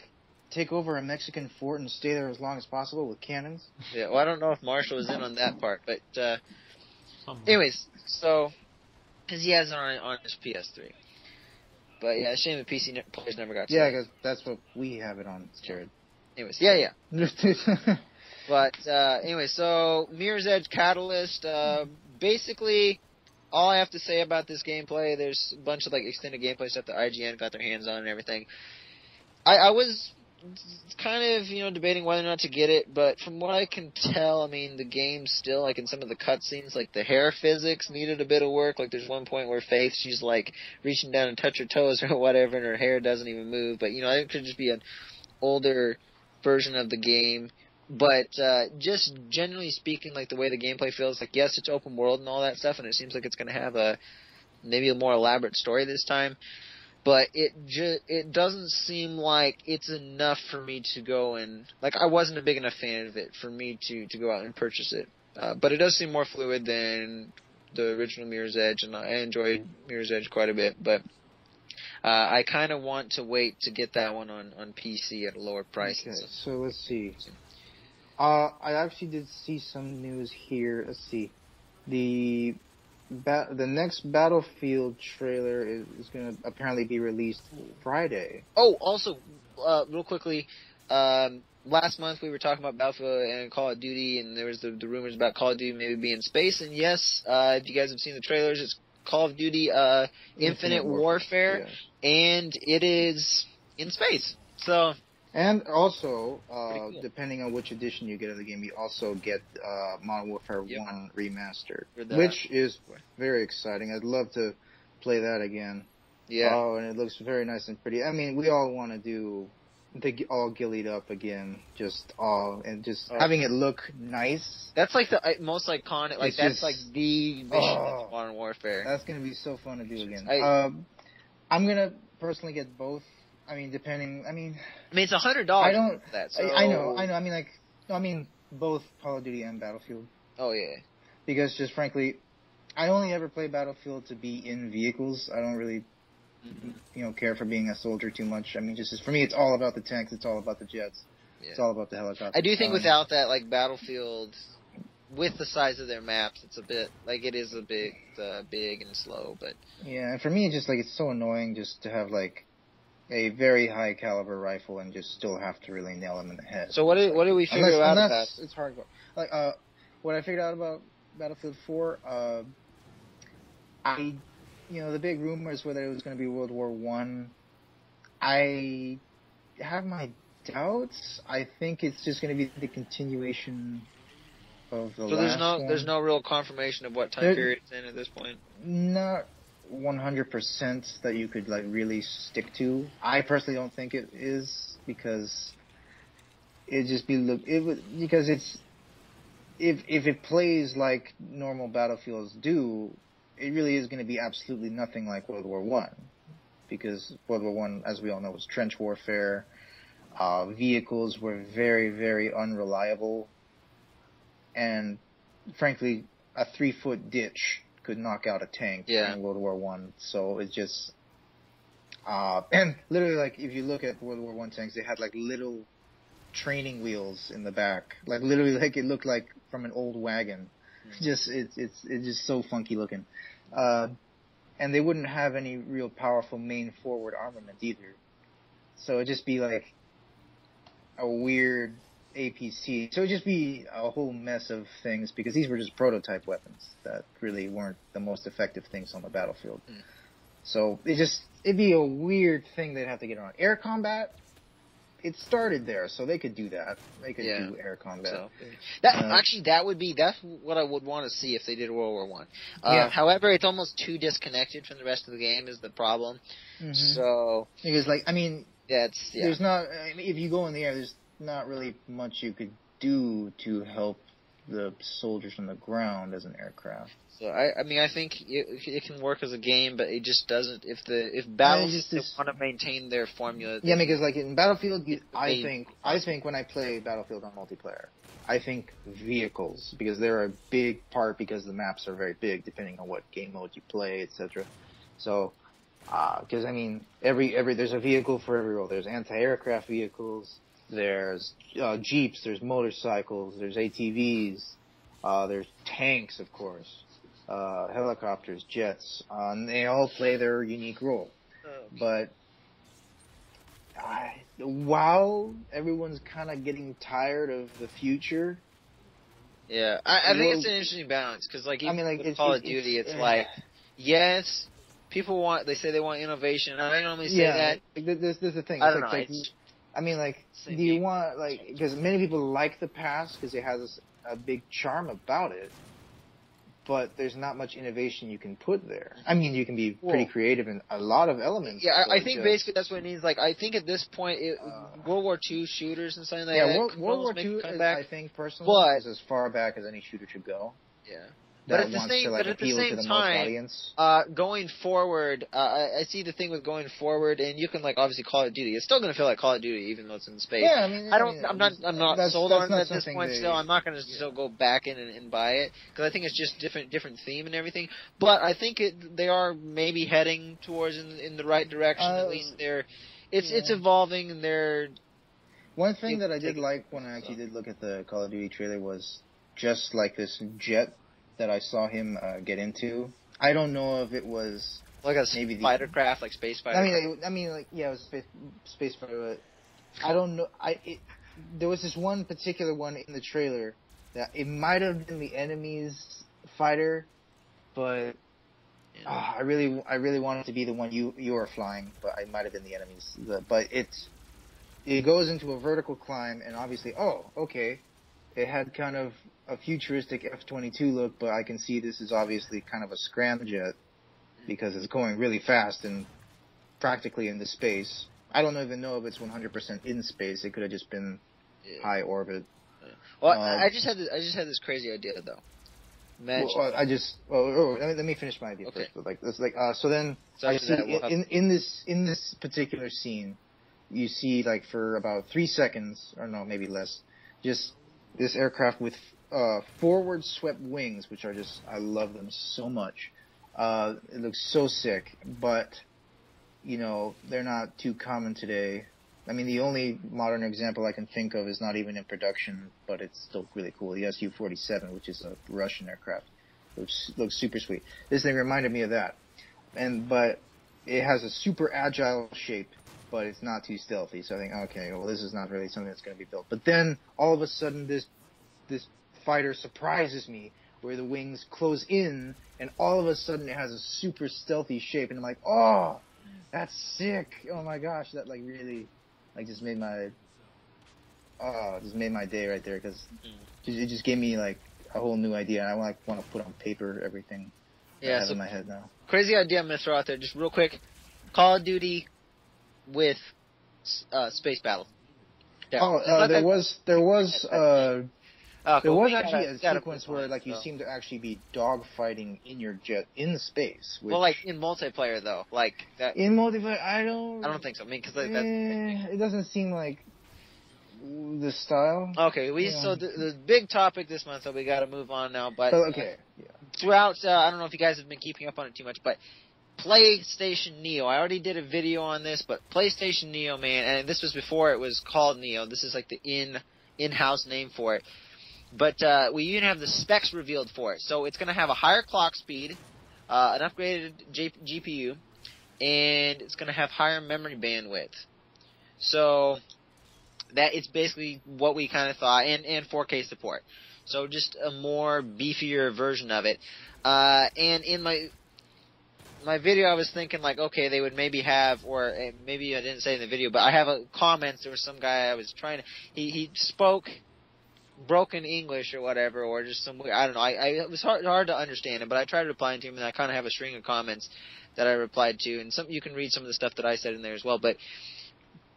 take over a Mexican fort and stay there as long as possible with cannons? Yeah, well, I don't know if Marshall was in on that part, but, anyways, so, because he has it on his PS3. But, yeah, it's a shame the PC players never got to Yeah, because that's what we have it on, Jared. Anyways, yeah. But, anyway, so, Mirror's Edge Catalyst, basically, all I have to say about this gameplay, there's a bunch of like extended gameplay stuff that IGN got their hands on and everything. I was kind of, debating whether or not to get it, but from what I can tell, I mean, the game still, like in some of the cutscenes, like the hair physics needed a bit of work. Like there's one point where Faith, she's like reaching down and touch her toes or whatever, and her hair doesn't even move. But, it could just be an older version of the game. But just generally speaking, like the way the gameplay feels, like yes, it's open world and all that stuff, and it seems like it's going to have maybe a more elaborate story this time. But it doesn't seem like it's enough for me to go and like I wasn't a big enough fan of it for me to go out and purchase it. But it does seem more fluid than the original Mirror's Edge, and I enjoyed Mirror's Edge quite a bit. But I kind of want to wait to get that one on PC at a lower price. Okay, so let's see. I actually did see some news here. Let's see. The next Battlefield trailer is going to apparently be released Friday. Oh, also, real quickly, last month we were talking about Battlefield and Call of Duty, and there was the rumors about Call of Duty maybe being in space. And yes, if you guys have seen the trailers, it's Call of Duty Infinite Warfare, yes. And it is in space. So. And also, cool. Depending on which edition you get of the game, you also get Modern Warfare 1 Remastered, which is very exciting. I'd love to play that again. Yeah. Oh, and it looks very nice and pretty. I mean, we all want to do the all gillied up again, having it look nice. That's like the most iconic, like that's like the mission of Modern Warfare. That's going to be so fun to do again. I'm going to personally get both. I mean, it's $100. I don't. For that, so. I know. I mean, both Call of Duty and Battlefield. Oh yeah. Because just frankly, I only ever play Battlefield to be in vehicles. I don't really, care for being a soldier too much. I mean, for me, it's all about the tanks. It's all about the jets. Yeah. It's all about the helicopters. I do think without that, like Battlefield, with the size of their maps, it's a bit it is a bit big and slow. But yeah, and for me, it's just like it's so annoying just to have like a very high caliber rifle and just still have to really nail him in the head. So what did we figure out about? It's hard. Like what I figured out about Battlefield 4, I the big rumors whether it was going to be World War One, I have my doubts. I think it's just going to be the continuation of the So last one. there's no real confirmation of what time period it's in at this point. Not 100% that you could like really stick to. I personally don't think it is because because it's if it plays like normal battlefields do, it really is going to be absolutely nothing like World War One, because World War One, as we all know, was trench warfare. Vehicles were very, very unreliable, and frankly, a 3-foot ditch could knock out a tank in World War One. So it's just, and literally, like if you look at World War One tanks, they had like little training wheels in the back, like literally, like it looked like from an old wagon. It's just so funky looking, and they wouldn't have any real powerful main forward armament either. So it'd just be like a weird APC. So it'd just be a whole mess of things, because these were just prototype weapons that really weren't the most effective things on the battlefield. So it'd be a weird thing they'd have to get on. Air combat, it started there, so they could do that. They could do air combat. So, that's what I would want to see if they did World War One. However, it's almost too disconnected from the rest of the game is the problem. So because there's not. If you go in the air, there's not really much you could do to help the soldiers on the ground as an aircraft. So I think it can work as a game, but it just doesn't. If Battlefield want to maintain their formula, because like in Battlefield, I think when I play Battlefield on multiplayer, I think vehicles, because they're a big part, because the maps are very big depending on what game mode you play, etc. So, because there's a vehicle for every role. There's anti-aircraft vehicles. There's jeeps. There's motorcycles. There's ATVs. There's tanks, of course. Helicopters, jets, and they all play their unique role. But while everyone's kind of getting tired of the future, I think it's an interesting balance, because with Call of Duty, it's like, yes, people say they want innovation, and I normally say that. There's the thing. I don't know. Do you want because many people like the past because it has a big charm about it. But there's not much innovation you can put there. You can be pretty creative in a lot of elements. Yeah, I think basically that's what it needs. Like, I think at this point, World War II shooters and something like that. World War II, I think, personally, is as far back as any shooter should go. Yeah. But at the same time, going forward, I see the thing with going forward, and you can obviously Call of Duty. It's still going to feel like Call of Duty, even though it's in space. Yeah, I'm not sold on it at this point. Still, I'm not going to still go back in and buy it, because I think it's just different theme and everything. But I think they are maybe heading towards in the right direction. At least it's evolving, and they're. One thing that I did like when I actually did look at the Call of Duty trailer was just like this jet that I saw him get into. I don't know if it was like a fighter craft, like space fighter. It was a space fighter. But I don't know. There was this one particular one in the trailer that it might have been the enemy's fighter, but I really wanted it to be the one you were flying, but it might have been the enemy's. But it goes into a vertical climb, and obviously, it had kind of a futuristic F-22 look, but I can see this is obviously kind of a scramjet because it's going really fast and practically into space. I don't even know if it's 100% in space. It could have just been high orbit. Well, I just had this crazy idea though. Let me finish my idea first. But so then I see in this particular scene, you see for about 3 seconds, or no, maybe less, just this aircraft with forward swept wings, which are just, I love them so much. It looks so sick, but, they're not too common today. The only modern example I can think of is not even in production, but it's still really cool. The Su-47, which is a Russian aircraft, which looks super sweet. This thing reminded me of that. But it has a super agile shape, but it's not too stealthy. So I think, okay, well, this is not really something that's going to be built. But then, all of a sudden, this fighter surprises me where the wings close in, and all of a sudden it has a super stealthy shape, and I'm like, oh, that's sick! Oh my gosh, that like really, like just made my day right there, because it just gave me like a whole new idea. And I want to put on paper everything I have in my head now. Crazy idea I'm gonna throw out there, just real quick: Call of Duty with space battle. Yeah. There was actually a sequence where like you seem to actually be dogfighting in your jet in space. Well, like in multiplayer though, like that. In multiplayer, I don't think so. I mean, because it doesn't seem like the style. Okay, so the big topic this month, so we got to move on now. But throughout, I don't know if you guys have been keeping up on it too much, but PlayStation Neo. I already did a video on this, but PlayStation Neo, man, and this was before it was called Neo. This is like the in-house name for it. But we even have the specs revealed for it. So it's going to have a higher clock speed, an upgraded GPU, and it's going to have higher memory bandwidth. So that it's basically what we kind of thought, and 4K support. So just a more beefier version of it. And in my video, I was thinking like, okay, they would maybe have, or maybe I didn't say in the video, but I have comments. There was some guy I was trying to, he spoke broken English or whatever, or just some, I don't know. It was hard to understand him, but I tried replying to him, and I kind of have a string of comments that I replied to, and you can read some of the stuff that I said in there as well. But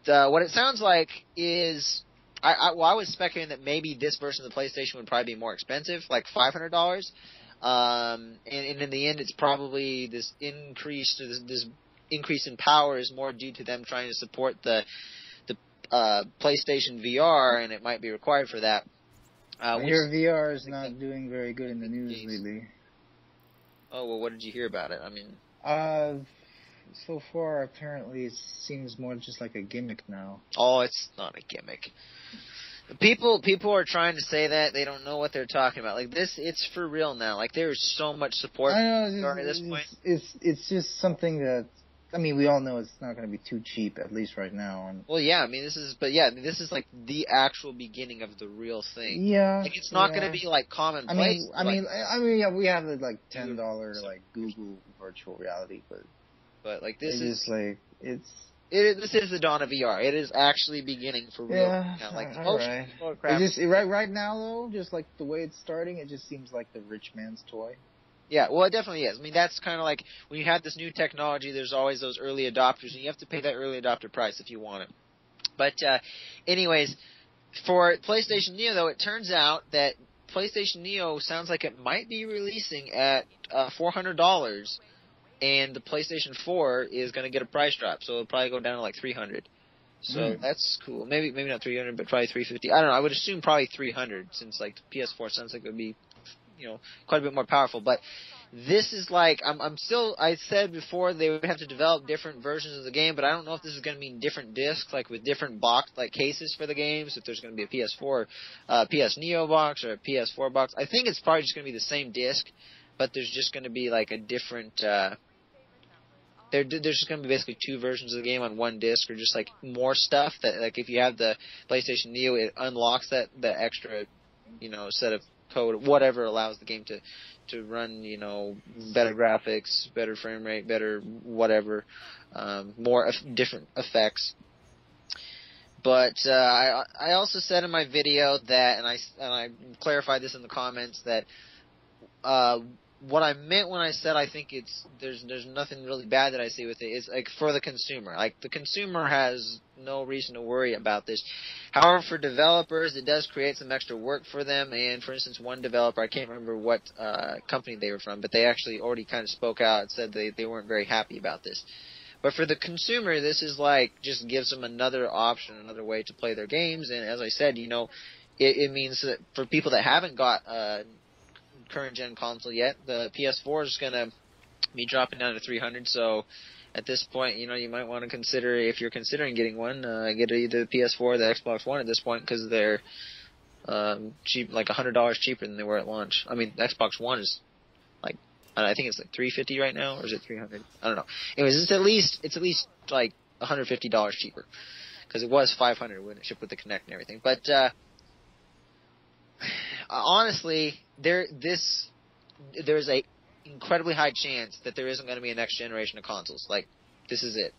what it sounds like is, I was speculating that maybe this version of the PlayStation would probably be more expensive, like $500. And in the end, it's probably this increase in power is more due to them trying to support the PlayStation VR, and it might be required for that. Your VR is not doing very good in the news lately. Oh, well, what did you hear about it? I mean, so far apparently it seems more just like a gimmick now. Oh, it's not a gimmick. People are trying to say that they don't know what they're talking about. Like this, it's for real now. Like there's so much support at this point. It's just something that, I mean, we all know it's not going to be too cheap, at least right now. And well, yeah, I mean, this is like the actual beginning of the real thing. Yeah, like it's not going to be like commonplace. I mean, yeah, we have the like $10 like Google virtual reality, but like this is like this is the dawn of VR. It is actually beginning for real. Yeah, now. Like right now though, just like the way it's starting, it just seems like the rich man's toy. Yeah, well, it definitely is. I mean, that's kind of like when you have this new technology, there's always those early adopters, and you have to pay that early adopter price if you want it. But anyways, for PlayStation Neo, though, it turns out that PlayStation Neo sounds like it might be releasing at $400, and the PlayStation 4 is going to get a price drop, so it'll probably go down to like $300. So that's cool. Maybe not $300, but probably $350. I don't know. I would assume probably $300, since like the PS4 sounds like it would be, quite a bit more powerful. But this is like, I said before they would have to develop different versions of the game, but I don't know if this is going to mean different discs, like with different box, like cases for the games, if there's going to be a PS4, PS Neo box or a PS4 box. I think it's probably just going to be the same disc, but there's just going to be like a different, there's just going to be basically two versions of the game on one disc, or just like more stuff that, like if you have the PlayStation Neo, it unlocks the extra, set of code, whatever allows the game to run, better graphics, better frame rate, better whatever, more different effects. But I also said in my video that, and I clarified this in the comments, that what I meant when I said I think there's nothing really bad that I see with it is like for the consumer. Like the consumer has no reason to worry about this. However, for developers, it does create some extra work for them. And for instance, one developer, I can't remember what company they were from, but they actually already kind of spoke out and said they weren't very happy about this. But for the consumer, this is like just gives them another option, another way to play their games. And as I said, it means that for people that haven't got current gen console yet, the PS4 is going to be dropping down to $300. So at this point, you might want to consider, if you're considering getting one, get either the PS4 or the Xbox One at this point, because they're cheap, like $100 cheaper than they were at launch. I mean, the Xbox One is like, I think it's like $350 right now, or is it $300? I don't know. Anyways, it's at least like $150 cheaper, because it was $500 when it shipped with the Kinect and everything. But honestly, this there's a incredibly high chance that there isn't going to be a next generation of consoles. Like, this is it.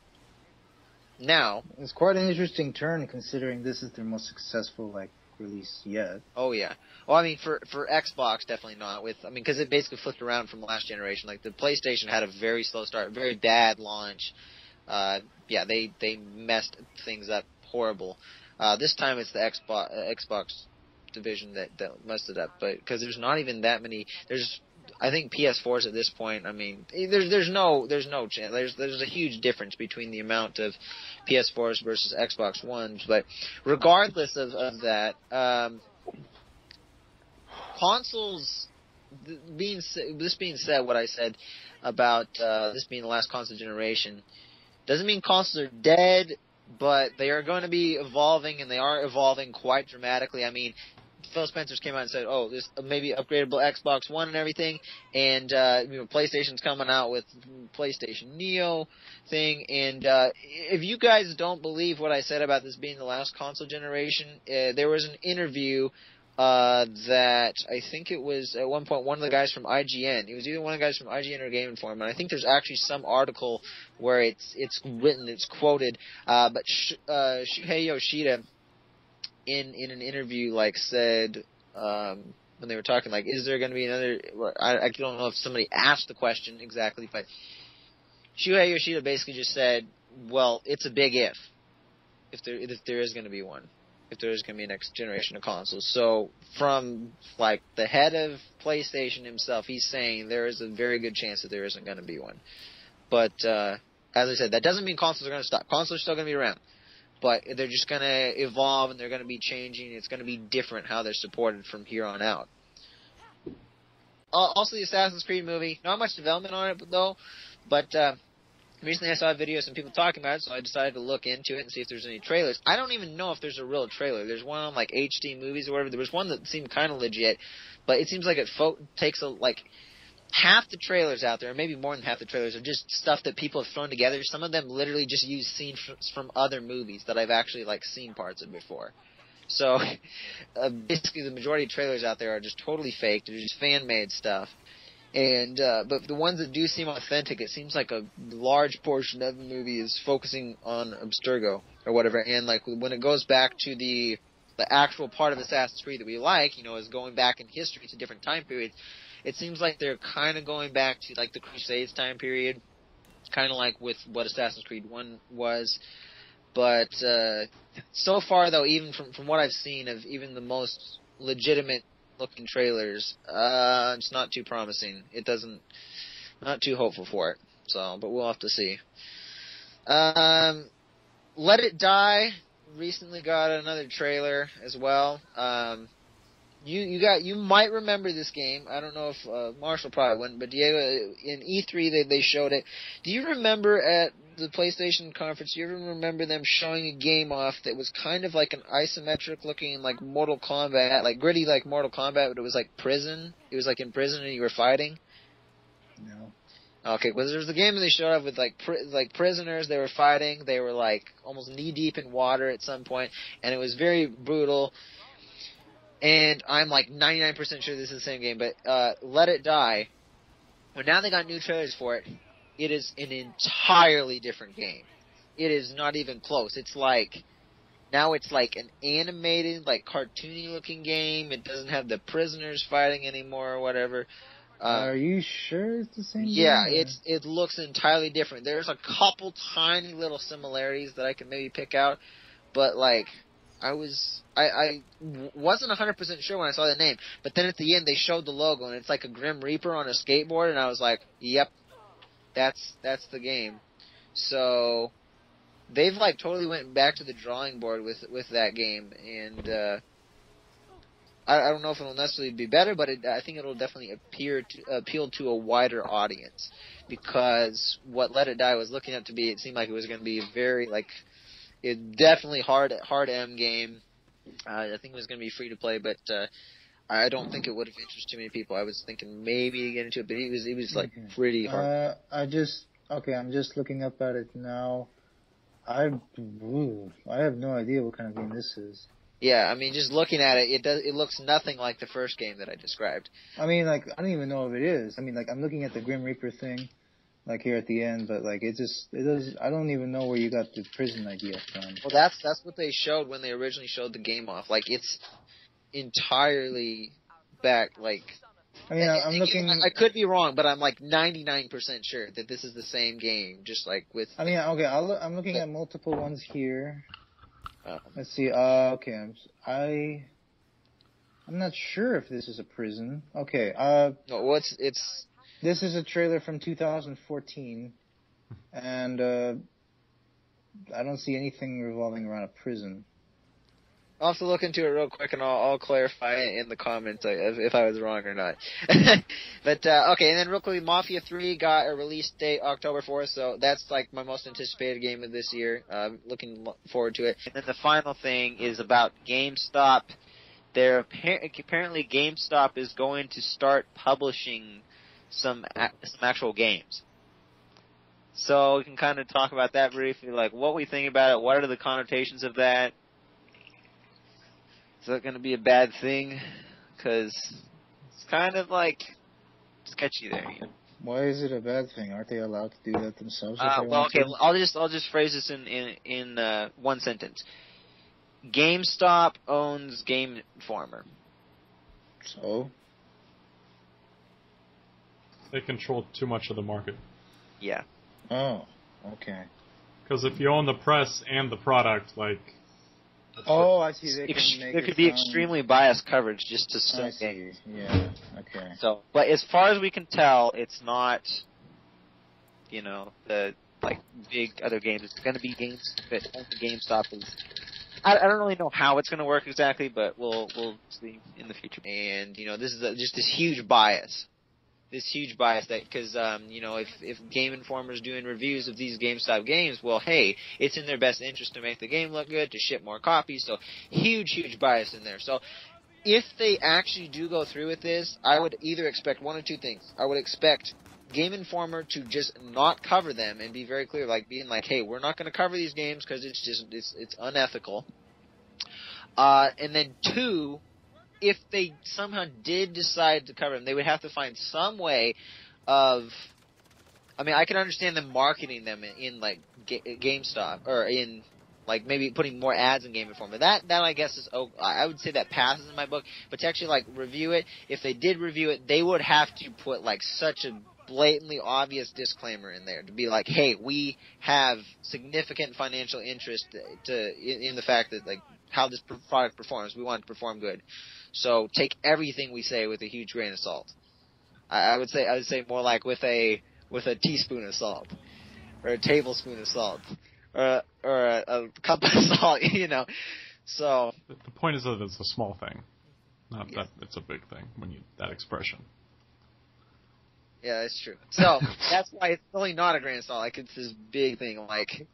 Now, it's quite an interesting turn considering this is their most successful release yet. Oh yeah. Well, I mean, for Xbox, definitely not. Because it basically flipped around from last generation. Like the PlayStation had a very slow start, very bad launch. They messed things up horrible. This time it's the Xbox division that messed it up. But because there's not even that many. I think PS4s at this point. I mean, there's no chance. There's a huge difference between the amount of PS4s versus Xbox Ones. But regardless of that, consoles. This being said, what I said about this being the last console generation doesn't mean consoles are dead, but they are going to be evolving, and they are evolving quite dramatically. I mean, Phil Spencer came out and said, "Oh, this maybe upgradable Xbox One and everything," and PlayStation's coming out with PlayStation Neo thing. And if you guys don't believe what I said about this being the last console generation, there was an interview that I think it was at one point one of the guys from IGN. It was either one of the guys from IGN or Game Informer, and I think there's actually some article where it's written, it's quoted. But Shuhei Yoshida, in an interview, said when they were talking, is there going to be another? I don't know if somebody asked the question exactly, but Shuhei Yoshida basically just said, "Well, it's a big if there is going to be one." If there is going to be a next generation of consoles. So from the head of PlayStation himself, he's saying there is a very good chance that there isn't going to be one. But as I said, that doesn't mean consoles are going to stop. Consoles are still going to be around. But they're just going to evolve, and they're going to be changing. It's going to be different how they're supported from here on out. Also, the Assassin's Creed movie. Not much development on it, though. But recently I saw a video of some people talking about it, so I decided to look into it and see if there's any trailers. I don't even know if there's a real trailer. There's one on HD Movies or whatever. There was one that seemed kind of legit, but it seems like it takes half the trailers out there, or maybe more than half the trailers, are just stuff that people have thrown together. Some of them literally just use scenes from other movies that I've actually seen parts of before. So basically, the majority of trailers out there are just totally fake. They're just fan-made stuff. And but the ones that do seem authentic, it seems like a large portion of the movie is focusing on Abstergo or whatever. And when it goes back to the actual part of Assassin's Creed that we is going back in history to different time periods. It seems like they're kind of going back to the Crusades time period, kind of with what Assassin's Creed 1 was. But so far, though, even from what I've seen of even the most legitimate looking trailers, it's not too promising. Not too hopeful for it. So, but we'll have to see. Let It Die recently got another trailer as well. You might remember this game. I don't know if Marshall probably wouldn't, but Diego, in E3 they showed it. Do you remember at the PlayStation conference? Do you ever remember them showing a game off that was kind of like an isometric looking Mortal Kombat, gritty Mortal Kombat, but it was prison. It was in prison and you were fighting. No. Okay, well, there was a game that they showed up with prisoners. They were fighting. They were almost knee deep in water at some point, and it was very brutal. And I'm 99% sure this is the same game, but Let It Die. Well, now they got new trailers for it. It is an entirely different game. It is not even close. It's now it's an animated, cartoony looking game. It doesn't have the prisoners fighting anymore or whatever. Are you sure it's the same game? Yeah, it looks entirely different. There's a couple tiny little similarities that I can maybe pick out, but I wasn't 100% sure when I saw the name, but then at the end they showed the logo and it's a Grim Reaper on a skateboard, and I was like, yep, that's the game. So they've totally went back to the drawing board with that game, and I don't know if it'll necessarily be better, but I think it'll definitely appeal to a wider audience, because what Let It Die was looking up to be, it seemed like it was going to be a very it definitely hard M game. I think it was going to be free to play, but I don't think it would have interested too many people. I was thinking maybe to get into it, but it was pretty hard. I'm just looking up at it now. I have no idea what kind of game this is. Yeah, I mean, just looking at it, it looks nothing like the first game that I described. I mean, like, I don't even know if it is. I mean, like, I'm looking at the Grim Reaper thing, like, here at the end, but, like, it does, I don't even know where you got the prison idea from. Well, that's what they showed when they originally showed the game off. Like, it's entirely back, like... I mean, I'm looking... I could be wrong, but I'm, like, 99% sure that this is the same game, just, like, with... I mean, okay, I'm looking at multiple ones here. Let's see, okay, I'm not sure if this is a prison. Okay, No, it's... This is a trailer from 2014, and, I don't see anything revolving around a prison. I'll have to look into it real quick, and I'll clarify it in the comments if I was wrong or not. But, okay, and then real quickly, Mafia 3 got a release date October 4th, so that's, like, my most anticipated game of this year. Looking forward to it. And then the final thing is about GameStop. Apparently GameStop is going to start publishing some actual games. So we can kind of talk about that briefly, like what we think about it, what are the connotations of that. Is that going to be a bad thing? Because it's kind of like sketchy there. You know? Why is it a bad thing? Aren't they allowed to do that themselves? Well, okay. I'll just phrase this in one sentence. GameStop owns Game Informer. So They control too much of the market. Yeah. Oh, okay. Because if you own the press and the product, like... Oh, I see. There could be extremely biased coverage just to sell games. Yeah, okay. So, but as far as we can tell, it's not, you know, the like big other games. It's going to be games that only GameStop is. I don't really know how it's going to work exactly, but we'll see in the future. And you know, this is just this huge bias. That because you know, if Game Informer's doing reviews of these GameStop games, well, hey, it's in their best interest to make the game look good, to ship more copies. So huge bias in there. So if they actually do go through with this, I would either expect one or two things. I would expect Game Informer to just not cover them and be very clear, like being like, hey, we're not going to cover these games because it's unethical. And then two, if they somehow did decide to cover them, they would have to find some way of... I mean, I can understand them marketing them in like, GameStop, or in, like, maybe putting more ads in Game Informer. That I guess is... I would say that passes in my book, but to actually, like, review it, if they did review it, they would have to put, like, such a blatantly obvious disclaimer in there to be like, hey, we have significant financial interest in the fact that, like, how this product performs. We want it to perform good. So take everything we say with a huge grain of salt. I would say more like with a teaspoon of salt, or a tablespoon of salt, or a cup of salt. You know. So the point is that it's a small thing, not that it's a big thing when you that expression. Yeah, that's true. So that's why it's really not a grain of salt. Like, it's this big thing. Like,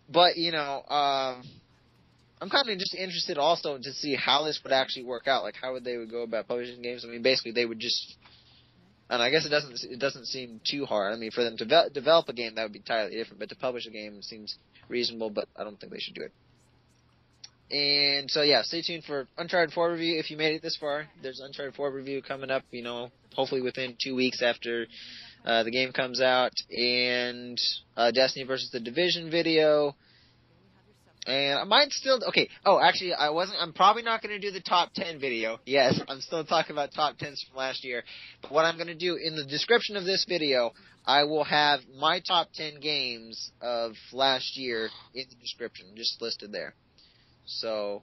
but you know. I'm kind of just interested also to see how this would actually work out. Like, how would they go about publishing games? I mean, basically, they would just, and I guess it doesn't seem too hard. I mean, for them to develop a game, that would be entirely different. But to publish a game seems reasonable, but I don't think they should do it. And so, yeah, stay tuned for Uncharted 4 review. If you made it this far, there's an Uncharted 4 review coming up, you know, hopefully within 2 weeks after the game comes out. And Destiny vs. The Division video. And I might still... Okay. Oh, actually, I'm probably not going to do the top 10 video. Yes, I'm still talking about top 10s from last year. But what I'm going to do, in the description of this video, I will have my top 10 games of last year in the description, just listed there. So...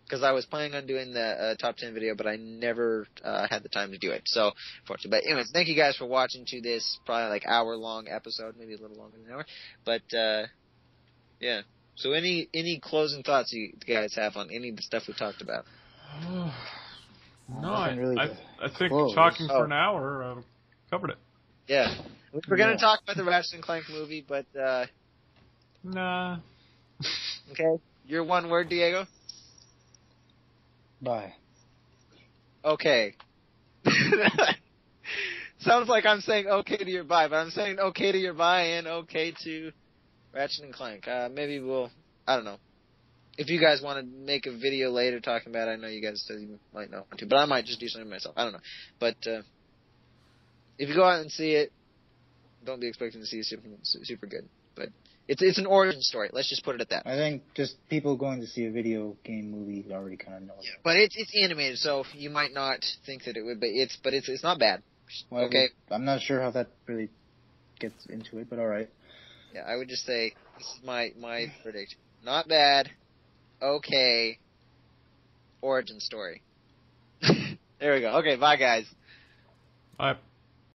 Because I was planning on doing the top 10 video, but I never had the time to do it. So, unfortunately. But anyways, thank you guys for watching to this probably like hour-long episode, maybe a little longer than an hour. But, yeah. So any closing thoughts you guys have on any of the stuff we talked about? No, I think talking for an hour covered it. Yeah. We're going to talk about the Ratchet Clank movie, but... Nah. Okay. Your one word, Diego? Bye. Okay. Sounds like I'm saying okay to your bye, but I'm saying okay to your bye and okay to Ratchet and Clank. Maybe I don't know. if you guys want to make a video later talking about it, I know you guys said you might not want to, but I might just do something myself. I don't know. But if you go out and see it, don't be expecting to see something super good. But it's an origin story. Let's just put it at that. I think just people going to see a video game movie already kind of know that. Yeah, but it's animated, so you might not think that it would be. It's not bad. Well, okay. I'm not sure how that really gets into it, but all right. Yeah, I would just say this is my verdict. Not bad. Okay. Origin story. There we go. Okay, bye guys. Bye.